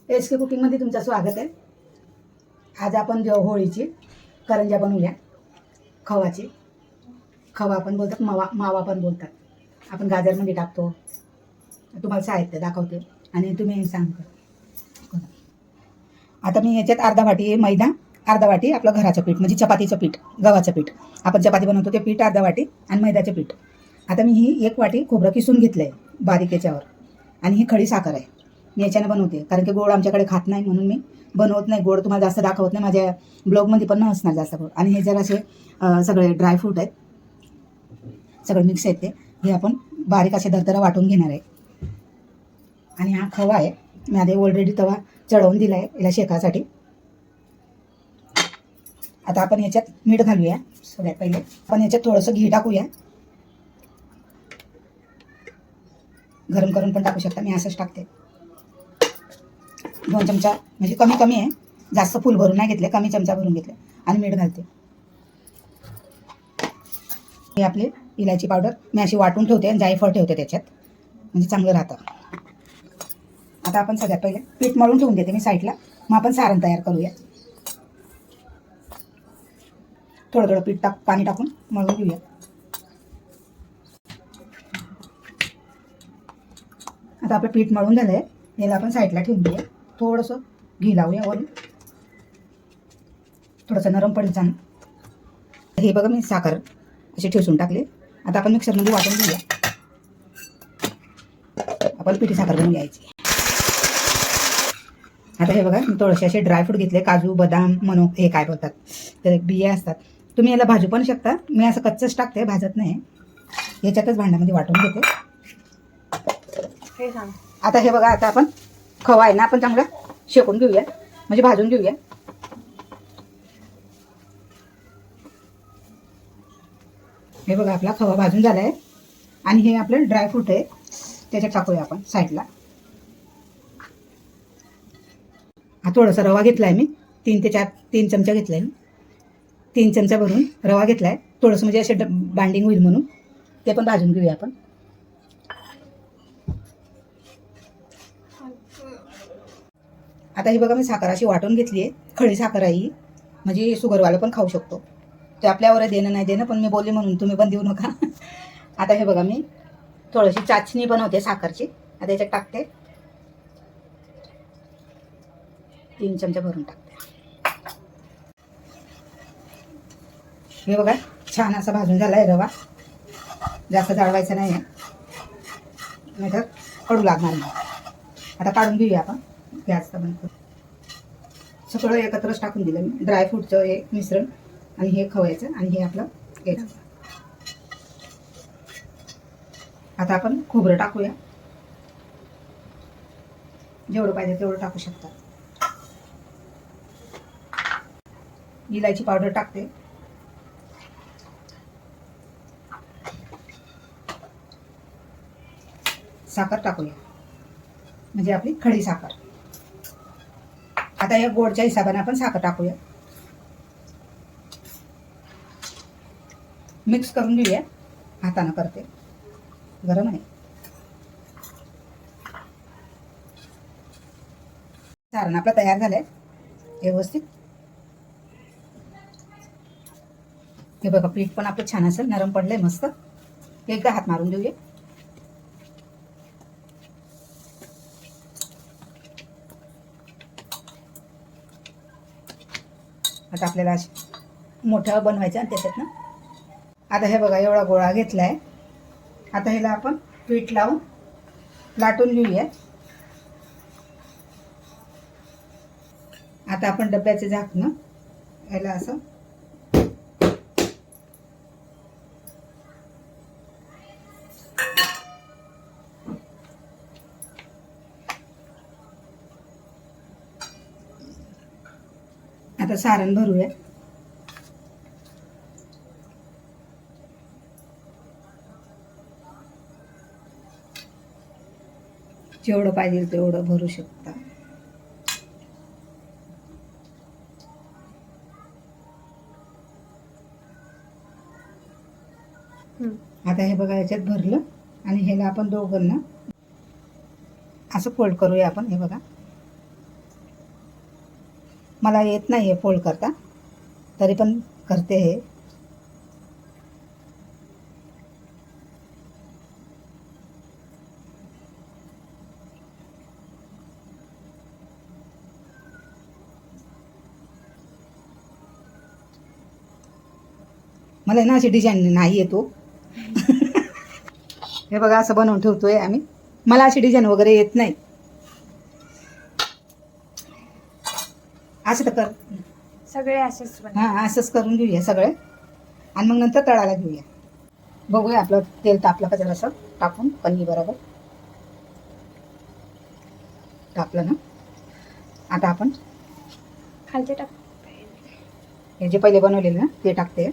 S के कुकिंगमध्ये तुमचं स्वागत आहे. आज आपण होळीची करंज्या बनवूया. खवाची खवा पण बोलतात, मावा पण बोलतात. आपण गाजरमध्ये टाकतो. तुम्हाला साहित्य दाखवते आणि तुम्ही सांगा. आता मी याच्यात अर्धा वाटी मैदा, अर्धा वाटी आपलं घराचं पीठ म्हणजे चपातीचं पीठ, गव्हाचं पीठ, आपण चपाती बनवतो ते पीठ अर्धा वाटी आणि मैद्याचं पीठ. आता मी ही 1 वाटी खोबरं किसून घेतलं आहे बारीक याच्यावर. आणि ही खडी साखर आहे. मी याच्यानं बनवते कारण की गोड आमच्याकडे खात नाही म्हणून मी बनवत नाही. गोड तुम्हाला जास्त दाखवत नाही, माझ्या ब्लॉगमध्ये पण नसणार जास्त गोड. आणि हे जर असे सगळे ड्रायफ्रूट आहेत, सगळे मिक्स आहेत ते. हे आपण बारीक असे दरदरा वाटून घेणार आहे. आणि हा खवा आहे. मी आधी ऑलरेडी तवा चढवून दिला आहे याला शेकासाठी. आता आपण याच्यात मीठ घालूया. सगळ्यात पहिले आपण याच्यात थोडंसं घी टाकूया. गरम करून पण टाकू शकता, मी असंच टाकते. 2 चमचा म्हणजे कमी कमी आहे, जास्त फुल भरून नाही घेतले, कमी चमचा भरून घेतले. आणि मीठ घालते. हे आपले इलायची पावडर मी अशी वाटून ठेवते आणि जायफळ ठेवते त्याच्यात, म्हणजे चांगलं राहतं. आता आपण सगळ्यात पहिले पीठ मळून ठेवून देते मी साईडला. मग आपण सारण तयार करूया. थोडं थोडं पीठ पाणी टाकून मळून घेऊया. आता आपलं पीठ मळून झालं आहे. याला आपण साईडला ठेवून देऊया. थोडंसं घी लावूया वरून, थोडंसं नरम पडेल छान. हे बघा मी साखर अशी ठेचून टाकली. आता आपण मिक्सरमध्ये वाटून घेऊया. आपण पिठी साखर बनवून घ्यायची. आता हे बघा मी थोडेसे असे ड्रायफ्रूट घेतले, काजू, बदाम, मनुक, हे काय बोलतात तर बिया असतात. तुम्ही याला भाजू पण शकता. मी असं कच्चंच टाकते, भाजत नाही. याच्यातच भांड्यामध्ये वाटून घेते. आता हे बघा, आता आपण खवा आहे ना, आपण चांगला शेकून घेऊया, म्हणजे भाजून घेऊया. हे बघा आपला खवा भाजून झाला आहे. आणि हे आपलं ड्रायफ्रूट आहे त्याच्यात टाकूया आपण साईडला. हा थोडासा रवा घेतला आहे मी, 3 चमचा घेतला आहे मी. 3 चमचा भरून रवा घेतला आहे, थोडंसं म्हणजे असे बाइंडिंग होईल म्हणून. ते पण भाजून घेऊया आपण. आता ही बघा मी साखर अशी वाटून घेतली आहे. खडी साखर आहे ही, म्हणजे शुगरवाला पण खाऊ शकतो. ते आपल्यावर देणं नाही देणं, पण मी बोलले म्हणून तुम्ही पण देऊ नका. आता हे बघा मी थोडीशी चाचणी बनवते साखरची. आता याच्यात टाकते, 3 चमचा भरून टाकते. हे बघा छान असा भाजून झाला आहे रवा. जास्त जाळवायचा नाही आहे, नाहीतर कडू लागणार नाही. आता काढून घेऊया आपण. गॅस बंद करू. सगळं एकत्रच टाकून दिलं मी, ड्रायफ्रूटचं हे मिश्रण आणि हे खवायचं आणि हे आपलं घ्यायचं. आता आपण खोबरं टाकूया. जेवढं पाहिजे तेवढं टाकू शकता. इलायची पावडर टाकते. साखर टाकूया, म्हणजे आपली खडी साखर. आता या गोडच्या हिशोबाने आपण साखर टाकूया. मिक्स करून घेऊया. हाताने करते, गरम आहे. सारण आपलं तयार झालंय व्यवस्थित. हे बघा पीठ पण आपलं छान असेल, नरम पडलंय मस्त. एकदा हात मारून देऊया. आता आपल्याला मोठं बनवायचं आणि त्याच्यात ना. आता हे बघा एवढा गोळा घेतलाय. आता ह्याला आपण पीठ लावून लाटून घेऊया. आता आपण डब्याचे झाकणं याला असं आता सारण भरूया. जेवढं पाहिजे तेवढं भरू शकता. आता हे बघा याच्यात भरलं आणि ह्याला आपण दोघांना असं फोल्ड करूया आपण. हे बघा मला येत नाही आहे फोल्ड करता, तरी पण करते हे. मला ना अशी डिझाईन नाही येतो. हे बघा असं बनवून ठेवतोय आम्ही. मला अशी डिझाईन वगैरे येत नाही. असं तर कर सगळे असेच हां, असंच करून घेऊया सगळे आणि मग नंतर तळायला घेऊया. बघूया आपलं तेल तापलं का जरासं टाकून पन्नी बरोबर टाकलं ना. आता आपण खालचे टाक. हे जे पहिले बनवलेलं ना ते टाकते.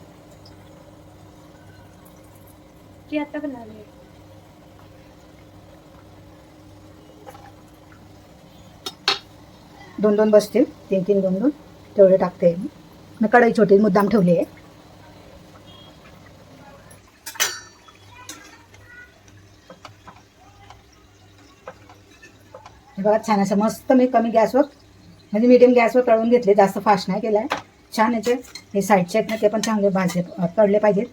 की आता बनवले 2-2 बसतील, 3-3 2-2 तेवढे टाकते. मी कढई छोटी मुद्दाम ठेवली आहे. हे बघा छान असं मस्त मी कमी गॅसवर म्हणजे मीडियम गॅसवर तळून घेतले, जास्त फास्ट नाही केला आहे. छान याचे हे साईडचे आहेत ना ते पण चांगले भाजले तळले पाहिजेत,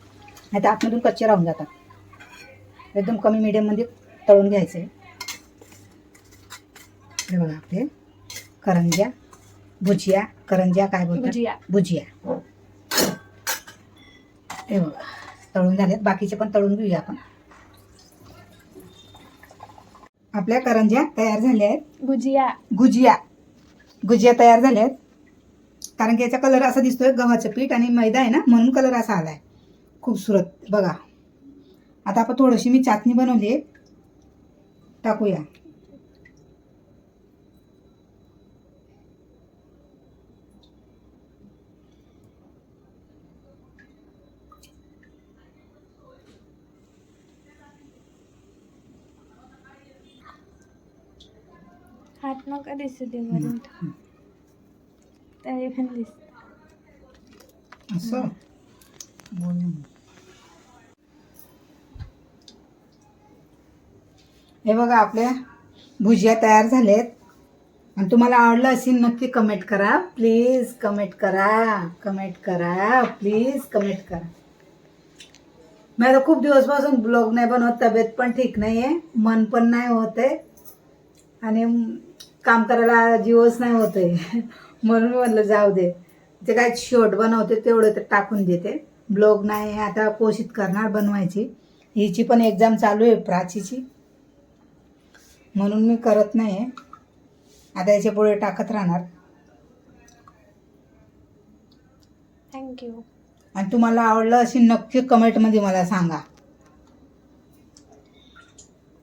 नाही तर आतमधून कच्चे राहून जातात. एकदम कमी मीडियममध्ये तळून घ्यायचे. हे बघा आपले करंज्या भुजिया करंज्या काय बोलतात भुजिया. हे बघा तळून झालेत, बाकीचे पण तळून घेऊया आपण. आपल्या करंज्या तयार झाल्या आहेत. गुजिया तयार झाल्या आहेत. कारण की याचा कलर असा दिसतोय, गव्हाचं पीठ आणि मैदा आहे ना म्हणून कलर असा आलाय खूपसुरत बघा. आता आपण थोडीशी मी चाटणी बनवली आहे, टाकूया. हात नका दिसू दे वरून, तरी पण दिसत असं बोल. हे बघा आपल्या भुजिया तयार झालेत. आणि तुम्हाला आवडलं असेल नक्की कमेंट करा प्लीज, कमेंट करा प्लीज, कमेंट करा. मी आता खूप दिवसपासून ब्लॉग नाही बनवत, तब्येत पण ठीक नाही आहे, मन पण नाही होत आहे आणि काम करायला जीवच नाही होत आहे. म्हणून म्हटलं जाऊ दे, ते काय शॉर्ट बनवते तेवढं तर टाकून देते. ब्लॉग नाही आता कोशिश करणार बनवायची. हिची पण एक्झाम चालू आहे प्राचीची, म्हणून मी करत नाही आहे. आता याच्या पुढे टाकत राहणार. थँक्यू. आणि तुम्हाला आवडलं असेल नक्की कमेंटमध्ये मला सांगा.